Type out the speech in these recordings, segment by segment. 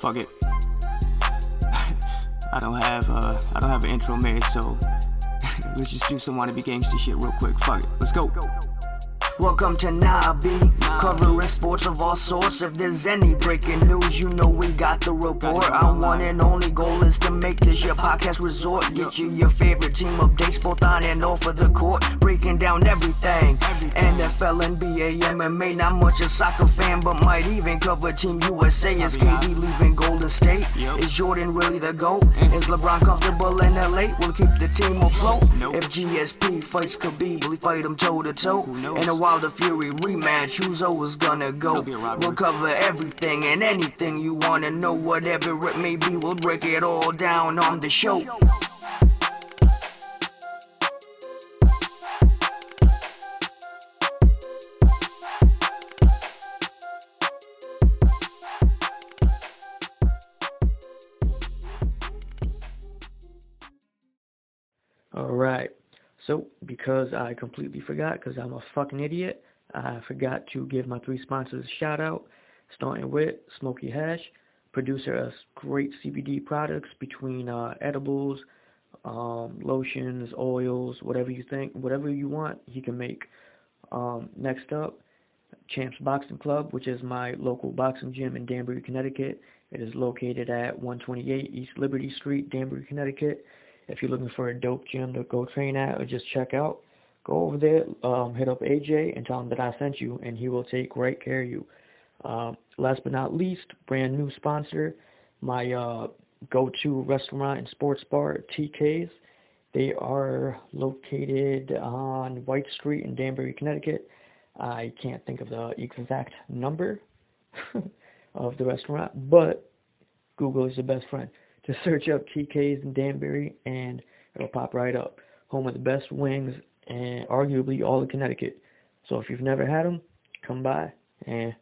fuck it. I don't have an intro made, so let's just do some wannabe gangster shit real quick. Fuck it, let's go. Welcome to Nahh, covering sports of all sorts. If there's any breaking news, you know we got the report. Our one and only goal is to make this your podcast resort. Get you your favorite team updates, both on and off of the court. Breaking down everything, NFL, NBA, MMA. Not much a soccer fan, but might even cover Team USA. Is KD leaving Golden State? Is Jordan really the GOAT? Is LeBron comfortable in LA? We'll keep the team afloat. If GSP fights Khabib, will he fight him toe to toe? In a Wilder Fury rematch, who's always gonna go? We'll cover everything and anything you wanna know. Whatever it may be, we'll break it all down on the show. Alright, so because I completely forgot, because I'm a fucking idiot, I forgot to give my 3 sponsors a shout out, starting with Smoky Hash, producer of great CBD products between edibles, lotions, oils, whatever you think, whatever you want, he can make. Next up, Champs Boxing Club, which is my local boxing gym in Danbury, Connecticut. It is located at 128 East Liberty Street, Danbury, Connecticut. If you're looking for a dope gym to go train at or just check out, go over there, hit up AJ and tell him that I sent you, and he will take great care of you. Last but not least, brand new sponsor, my go-to restaurant and sports bar, TK's. They are located on White Street in Danbury, Connecticut. I can't think of the exact number of the restaurant, but Google is your best friend. Just search up TK's in Danbury, and it'll pop right up. Home of the best wings, and arguably all of Connecticut. So if you've never had them, come by and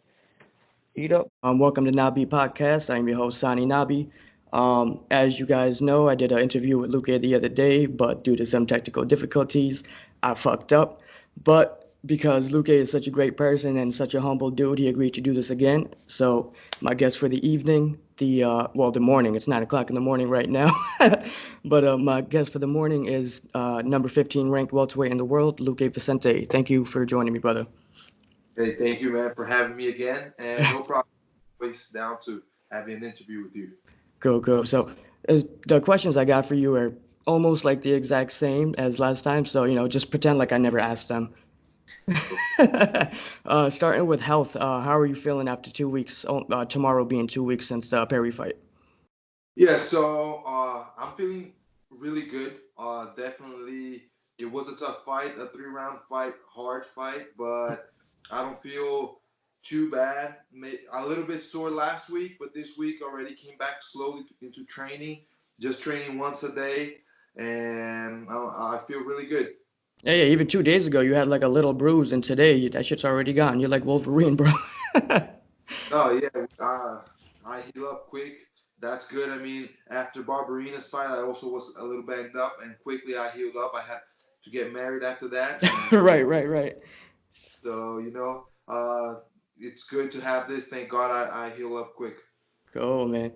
eat up. Welcome to Nahh Podcast. I'm your host, Nahh. As you guys know, I did an interview with Luque the other day, but due to some technical difficulties, I fucked up. But because Luque is such a great person and such a humble dude, he agreed to do this again. So my guest for the evening, the morning, it's 9 o'clock in the morning right now. But my guest for the morning is number 15 ranked welterweight in the world, Luque Vicente. Thank you for joining me, brother. Hey, thank you, man, for having me again. And no problem. Place down to having an interview with you. Go. So the questions I got for you are almost like the exact same as last time. So, just pretend like I never asked them. Starting with health, how are you feeling after 2 weeks, tomorrow being 2 weeks since the Perry fight? Yeah, so I'm feeling really good. Definitely, it was a tough fight, a 3-round fight, hard fight, but I don't feel too bad. A little bit sore last week, but this week already came back slowly into training, just training once a day, and I feel really good. Yeah, even 2 days ago you had like a little bruise, and today that shit's already gone. You're like Wolverine, bro. Oh yeah, I heal up quick. That's good. I mean, after Barberina's fight, I also was a little banged up, and quickly I healed up. I had to get married after that. Right. So it's good to have this. Thank God I heal up quick. Cool, man.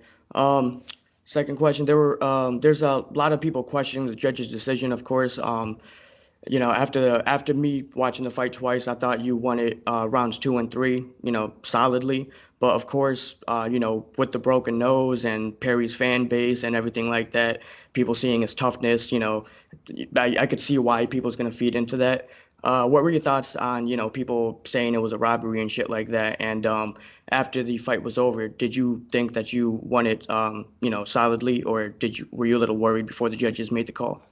Second question. There's a lot of people questioning the judge's decision, of course. After me watching the fight twice, I thought you won it rounds 2 and 3, solidly. But of course, with the broken nose and Perry's fan base and everything like that, people seeing his toughness, I could see why people's gonna feed into that. What were your thoughts on, people saying it was a robbery and shit like that? And after the fight was over, did you think that you won it, solidly, or were you a little worried before the judges made the call?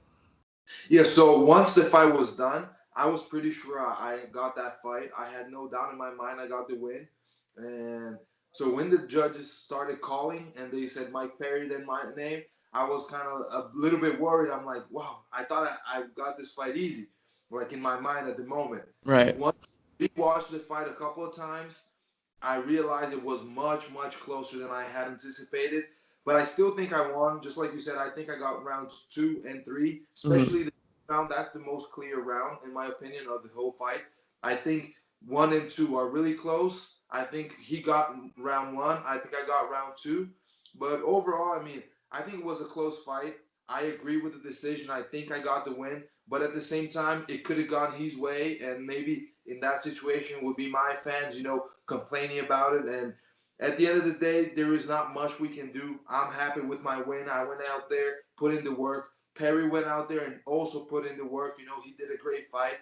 Yeah, so once the fight was done, I was pretty sure I got that fight. I had no doubt in my mind I got the win. And so when the judges started calling and they said Mike Perry, then my name, I was kind of a little bit worried. I'm like, wow, I thought I got this fight easy, like in my mind at the moment. Right. Once we watched the fight a couple of times, I realized it was much, much closer than I had anticipated. But I still think I won. Just like you said, I think I got rounds 2 and 3, especially the round. That's the most clear round, in my opinion, of the whole fight. I think 1 and 2 are really close. I think he got round 1. I think I got round 2. But overall, I mean, I think it was a close fight. I agree with the decision. I think I got the win, but at the same time, it could have gone his way, and maybe in that situation would be my fans, complaining about it. And at the end of the day, there is not much we can do. I'm happy with my win. I went out there, put in the work. Perry went out there and also put in the work. He did a great fight.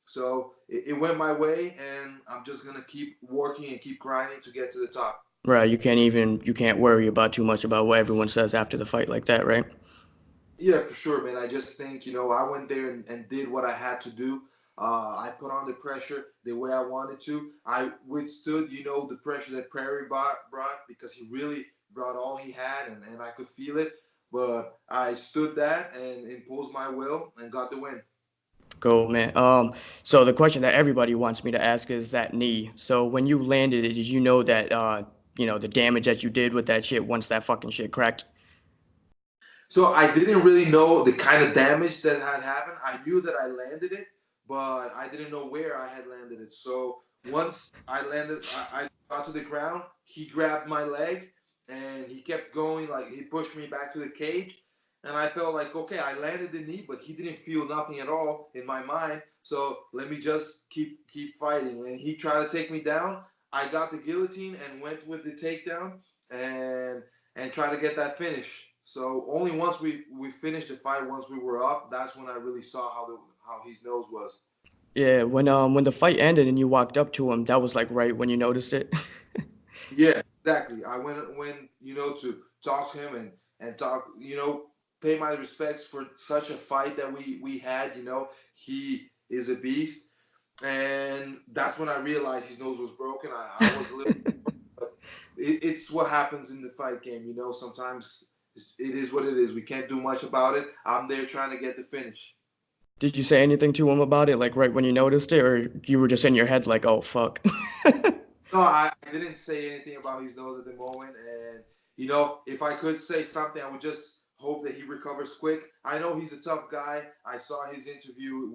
So it went my way, and I'm just gonna keep working and keep grinding to get to the top. Right, you can't worry about too much about what everyone says after the fight like that, right? Yeah, for sure, man. I just think, I went there and did what I had to do. I put on the pressure the way I wanted to. I withstood, the pressure that Prairie brought because he really brought all he had, and I could feel it. But I stood that and imposed my will and got the win. Cool, man. So the question that everybody wants me to ask is that knee. So when you landed it, did you know that the damage that you did with that shit once that fucking shit cracked? So I didn't really know the kind of damage that had happened. I knew that I landed it, but I didn't know where I had landed it. So once I landed, I got to the ground. He grabbed my leg and he kept going. Like he pushed me back to the cage, and I felt like okay, I landed the knee, but he didn't feel nothing at all in my mind. So let me just keep fighting. And he tried to take me down. I got the guillotine and went with the takedown and try to get that finish. So only once we finished the fight, once we were up, that's when I really saw how his nose was. Yeah, when the fight ended and you walked up to him, that was like right when you noticed it. Yeah, exactly. I went to talk to him and talk pay my respects for such a fight that we had. He is a beast, and that's when I realized his nose was broken. I was a little. It's what happens in the fight game. Sometimes it is what it is. We can't do much about it. I'm there trying to get the finish. Did you say anything to him about it, like right when you noticed it, or you were just in your head like, oh fuck? No, I didn't say anything about his nose at the moment. And, if I could say something, I would just hope that he recovers quick. I know he's a tough guy. I saw his interview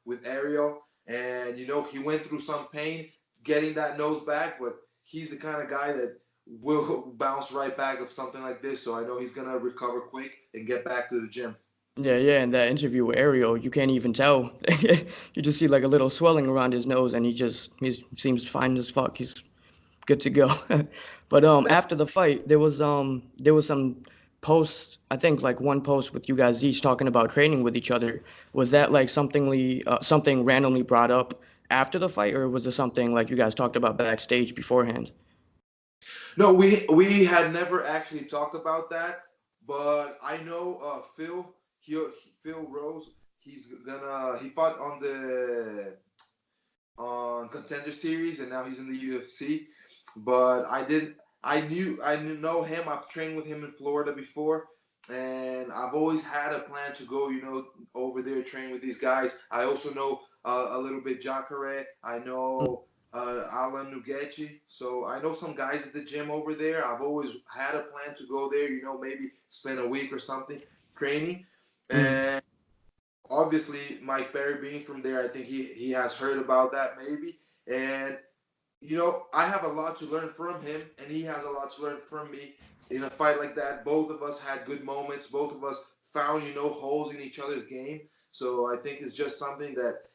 with Ariel, and, he went through some pain getting that nose back, but he's the kind of guy that will bounce right back of something like this. So I know he's going to recover quick and get back to the gym. Yeah, yeah, in that interview with Ariel, you can't even tell. You just see like a little swelling around his nose, and he seems fine as fuck. He's good to go. But after the fight, there was some posts. I think like one post with you guys each talking about training with each other. Was that like something randomly brought up after the fight, or was it something like you guys talked about backstage beforehand? No, we had never actually talked about that, but I know Phil. Phil Rose. He fought on Contender Series, and now he's in the UFC. But I know him. I've trained with him in Florida before, and I've always had a plan to go, over there train with these guys. I also know a little bit Jacare. I know Alan Nugechi. So I know some guys at the gym over there. I've always had a plan to go there. Maybe spend a week or something training. Mm. And obviously Mike Perry being from there, I think he has heard about that maybe. And I have a lot to learn from him, and he has a lot to learn from me. In a fight like that, both of us had good moments. Both of us found holes in each other's game. So I think it's just something that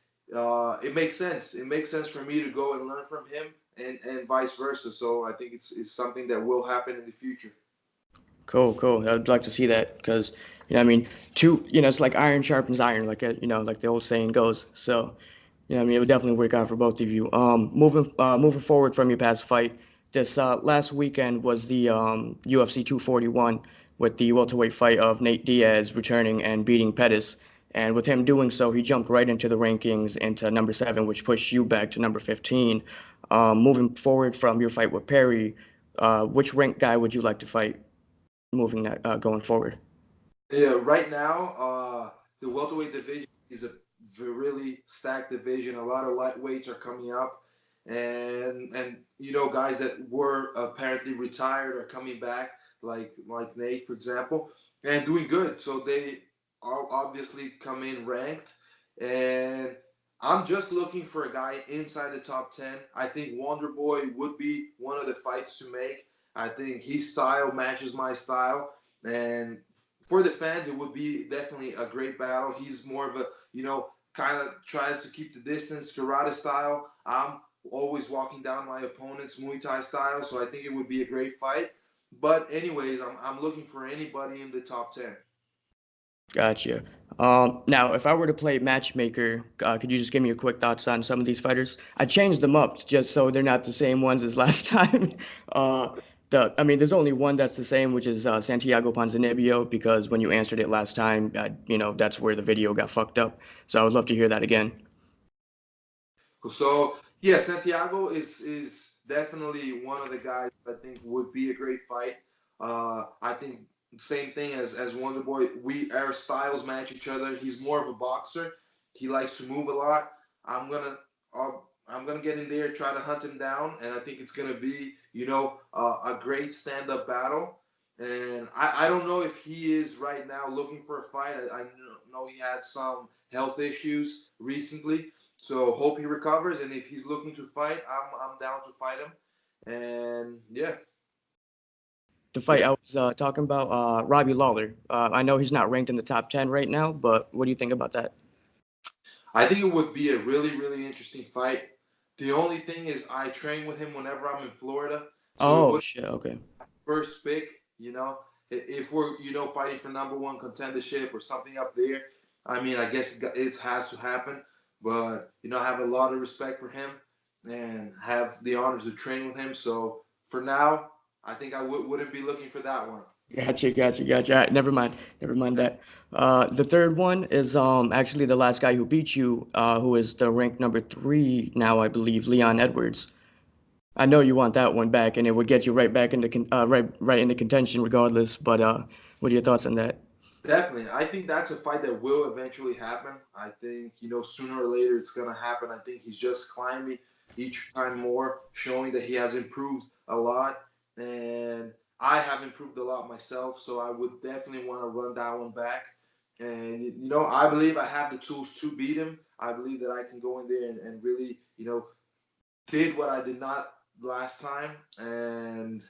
it makes sense. It makes sense for me to go and learn from him, and vice versa. So I think it's something that will happen in the future. Cool, cool. I'd like to see that because, I mean, it's like iron sharpens iron, like the old saying goes. So, I mean, it would definitely work out for both of you. Moving forward from your past fight, this last weekend was the UFC 241 with the welterweight fight of Nate Diaz returning and beating Pettis. And with him doing so, he jumped right into the rankings into number 7, which pushed you back to number 15. Moving forward from your fight with Perry, which ranked guy would you like to fight? Going forward. Yeah, right now, the welterweight division is a really stacked division. A lot of lightweights are coming up, and guys that were apparently retired are coming back, like Nate, for example, and doing good. So they are obviously come in ranked, and I'm just looking for a guy inside the top 10. I think Wonder Boy would be one of the fights to make. I think his style matches my style, and for the fans, it would be definitely a great battle. He's more of a, kind of tries to keep the distance, karate style. I'm always walking down my opponent's Muay Thai style, so I think it would be a great fight. But anyways, I'm looking for anybody in the top 10. Gotcha. Now, if I were to play matchmaker, could you just give me your quick thoughts on some of these fighters? I changed them up just so they're not the same ones as last time. I mean, there's only one that's the same, which is Santiago Ponzinibbio, because when you answered it last time, that's where the video got fucked up. So I would love to hear that again. So yeah, Santiago is definitely one of the guys I think would be a great fight. I think same thing as Wonder Boy. Our styles match each other. He's more of a boxer. He likes to move a lot. I'm gonna I'm gonna get in there, try to hunt him down, and I think it's gonna be a great stand up battle. And I don't know if he is right now looking for a fight. I know he had some health issues recently, so hope he recovers, and if he's looking to fight, I'm down to fight him. And yeah, The fight I was talking about, Robbie Lawler. I know he's not ranked in the top 10 right now, but what do you think about that? I think it would be a really really interesting fight. The only thing is I train with him whenever I'm in Florida, so it Oh, would shit, okay. first pick. If we're fighting for number one contendership or something up there, I mean I guess it has to happen. But I have a lot of respect for him and have the honor to train with him. So for now, I think I wouldn't be looking for that one. Gotcha, gotcha, gotcha. All right, never mind that. The third one is actually the last guy who beat you, who is the rank number 3 now, I believe, Leon Edwards. I know you want that one back, and it would get you right back into right into contention regardless. But what are your thoughts on that? Definitely. I think that's a fight that will eventually happen. I think, sooner or later it's going to happen. I think he's just climbing each time more, showing that he has improved a lot. And I have improved a lot myself. So I would definitely want to run that one back. And, I believe I have the tools to beat him. I believe that I can go in there and really, did what I did not last time. And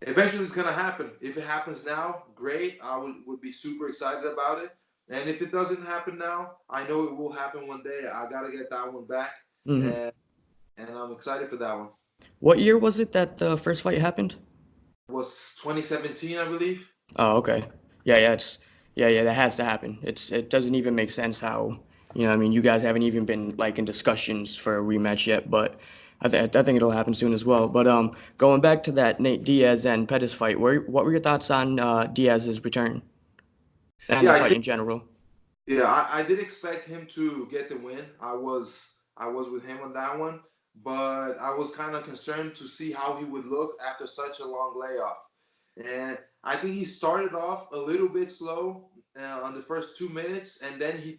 eventually it's gonna happen. If it happens now, great. I would be super excited about it. And if it doesn't happen now, I know it will happen one day. I gotta get that one back, Hmm. and I'm excited for that one. What year was it that the first fight happened? It was 2017, I believe. Oh, okay. Yeah, that has to happen. It doesn't even make sense how, I mean, you guys haven't even been like in discussions for a rematch yet, but I think it'll happen soon as well. But going back to that Nate Diaz and Pettis fight, what were your thoughts on Diaz's return and Yeah, the I fight think in general? Yeah, I did expect him to get the win. I was with him on that one, but I was kind of concerned to see how he would look after such a long layoff. And I think he started off a little bit slow on the first 2 minutes, and then he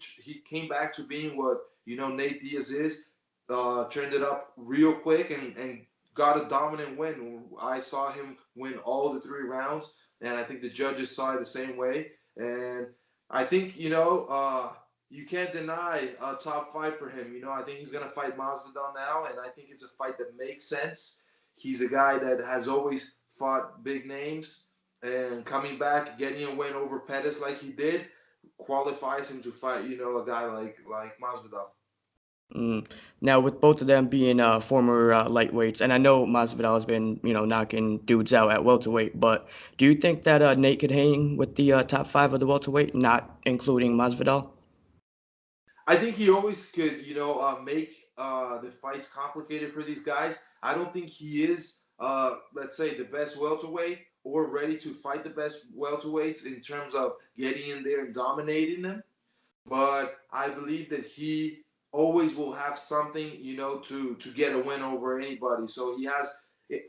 came back to being what Nate Diaz is. Turned it up real quick and got a dominant win. I saw him win all the 3 rounds, and I think the judges saw it the same way. And I think you can't deny a top fight for him. I think he's gonna fight Masvidal now, and I think it's a fight that makes sense. He's a guy that has always fought big names, and coming back, getting a win over Pettis like he did, qualifies him to fight. A guy like Masvidal. Mm. Now, with both of them being former lightweights, and I know Masvidal has been, knocking dudes out at welterweight, but do you think that Nate could hang with the top 5 of the welterweight, not including Masvidal? I think he always could, make the fights complicated for these guys. I don't think he is, let's say, the best welterweight or ready to fight the best welterweights in terms of getting in there and dominating them. But I believe that he always will have something, to get a win over anybody. So he has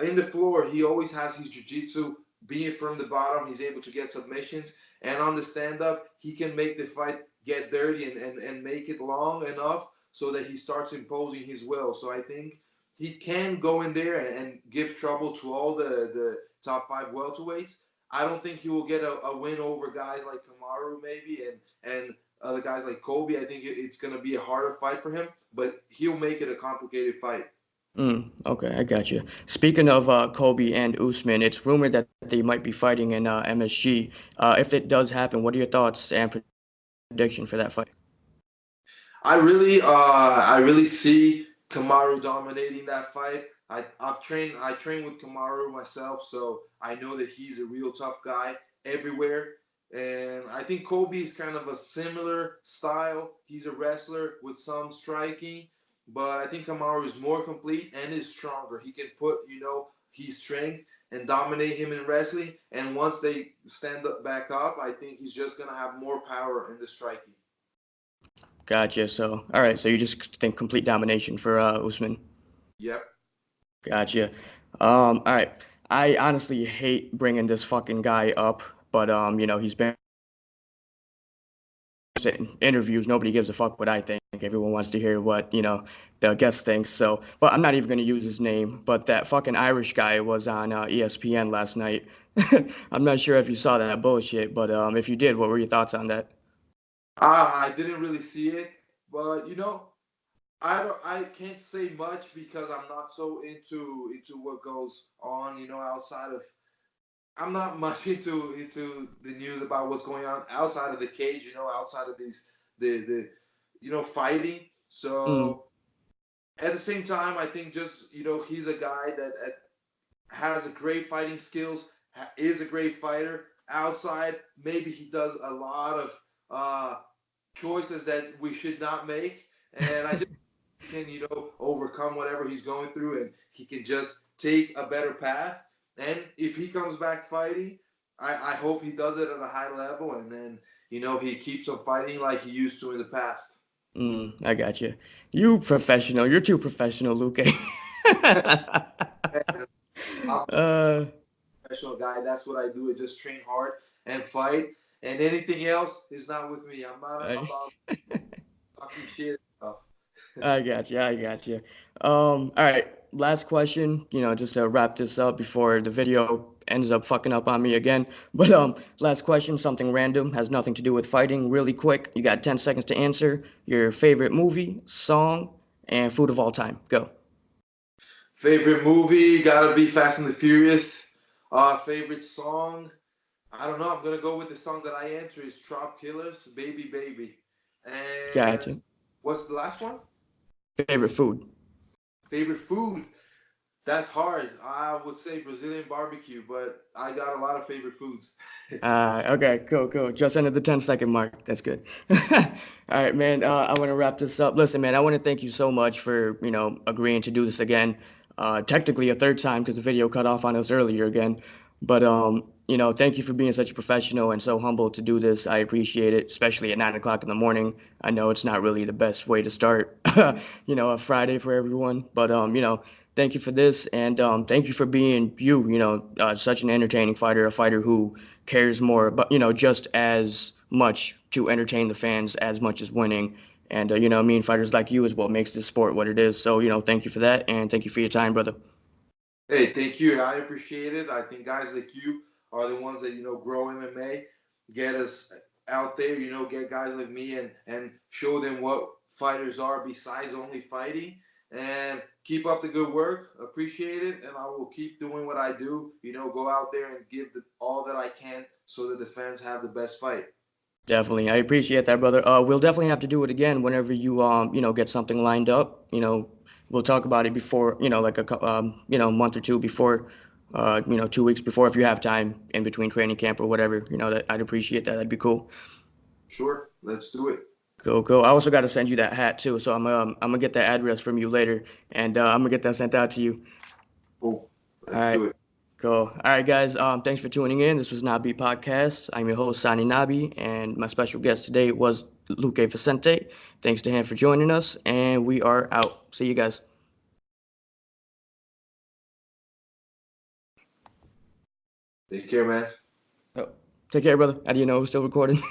in the floor, he always has his jiu-jitsu. Being from the bottom, he's able to get submissions, and on the stand-up, he can make the fight get dirty and make it long enough so that he starts imposing his will. So I think he can go in there and give trouble to all the top 5 welterweights. I don't think he will get a win over guys like Kamaru maybe and other guys like Kobe. I think it's going to be a harder fight for him, but he'll make it a complicated fight. Okay, I got you. Speaking of Kobe and Usman, it's rumored that they might be fighting in MSG. If it does happen, what are your thoughts and prediction for that fight? I really see Kamaru dominating that fight. I trained with Kamaru myself, so I know that he's a real tough guy everywhere. And I think Kobe is kind of a similar style. He's a wrestler with some striking, but I think Kamaru is more complete and is stronger. He can put, his strength and dominate him in wrestling. And once they stand up back up, I think he's just gonna have more power in the striking. Gotcha. So, all right. So you just think complete domination for Usman. Yep. Gotcha. All right. I honestly hate bringing this fucking guy up, but he's been in interviews. Nobody gives a fuck what I think. Everyone wants to hear what, the guest thinks. So, but I'm not even gonna use his name. But that fucking Irish guy was on ESPN last night. I'm not sure if you saw that bullshit, but if you did, what were your thoughts on that? I didn't really see it, but I can't say much because I'm not so into what goes on, outside of I'm not much into the news about what's going on outside of the cage, outside of these the fighting. Mm, So at the same time, I think just he's a guy that has a great fighting skills, is a great fighter. Outside, maybe he does a lot of choices that we should not make, and I just can overcome whatever he's going through, and he can just take a better path. And if he comes back fighting, I hope he does it at a high level, and then he keeps on fighting like he used to in the past. I got you. You professional. You're too professional, Luque. And I'm uh, a professional guy. That's what I do. I just train hard and fight, and anything else is not with me. I'm not I, about talking shit and stuff. I got you. I got you. All right. Last question. Just to wrap this up before the video ends up fucking up on me again. But last question. Something random, has nothing to do with fighting. Really quick. You got 10 seconds to answer. Your favorite movie, song, and food of all time. Go. Favorite movie gotta be Fast and the Furious. Favorite song, I don't know. I'm gonna go with the song that I enter is Trop Killers, Baby Baby. And Gotcha. what's the last one? Favorite food. Favorite food. That's hard. I would say Brazilian barbecue, but I got a lot of favorite foods. Okay, cool, cool. Just under the 10-second mark. That's good. All right, man. I want to wrap this up. Listen, man, I want to thank you so much for, agreeing to do this again. Technically a third time because the video cut off on us earlier again. But thank you for being such a professional and so humble to do this. I appreciate it, especially at 9 o'clock in the morning. I know it's not really the best way to start, a Friday for everyone. But thank you for this, and thank you for being you. Such an entertaining fighter, a fighter who cares more, but just as much to entertain the fans as much as winning. And me and fighters like you is what makes this sport what it is. So thank you for that, and thank you for your time, brother. Hey, thank you. I appreciate it. I think guys like you are the ones that grow MMA, get us out there. Get guys like me and show them what fighters are besides only fighting. And keep up the good work. Appreciate it, and I will keep doing what I do. Go out there and give all that I can so that the fans have the best fight. Definitely, I appreciate that, brother. We'll definitely have to do it again whenever you get something lined up. We'll talk about it before, like month or two before, 2 weeks before, if you have time in between training camp or whatever. That I'd appreciate that. That'd be cool. Sure, let's do it. Cool, cool. I also got to send you that hat too, so I'm gonna get that address from you later, and I'm gonna get that sent out to you. Cool. All Let's right. do it. Cool. All right, guys. Thanks for tuning in. This was Nabi Podcast. I'm your host, Sani Nabi, and my special guest today was Luque Vicente. Thanks to him for joining us, and we are out. See you guys. Take care, man. Oh, take care, brother. How do you know we're still recording?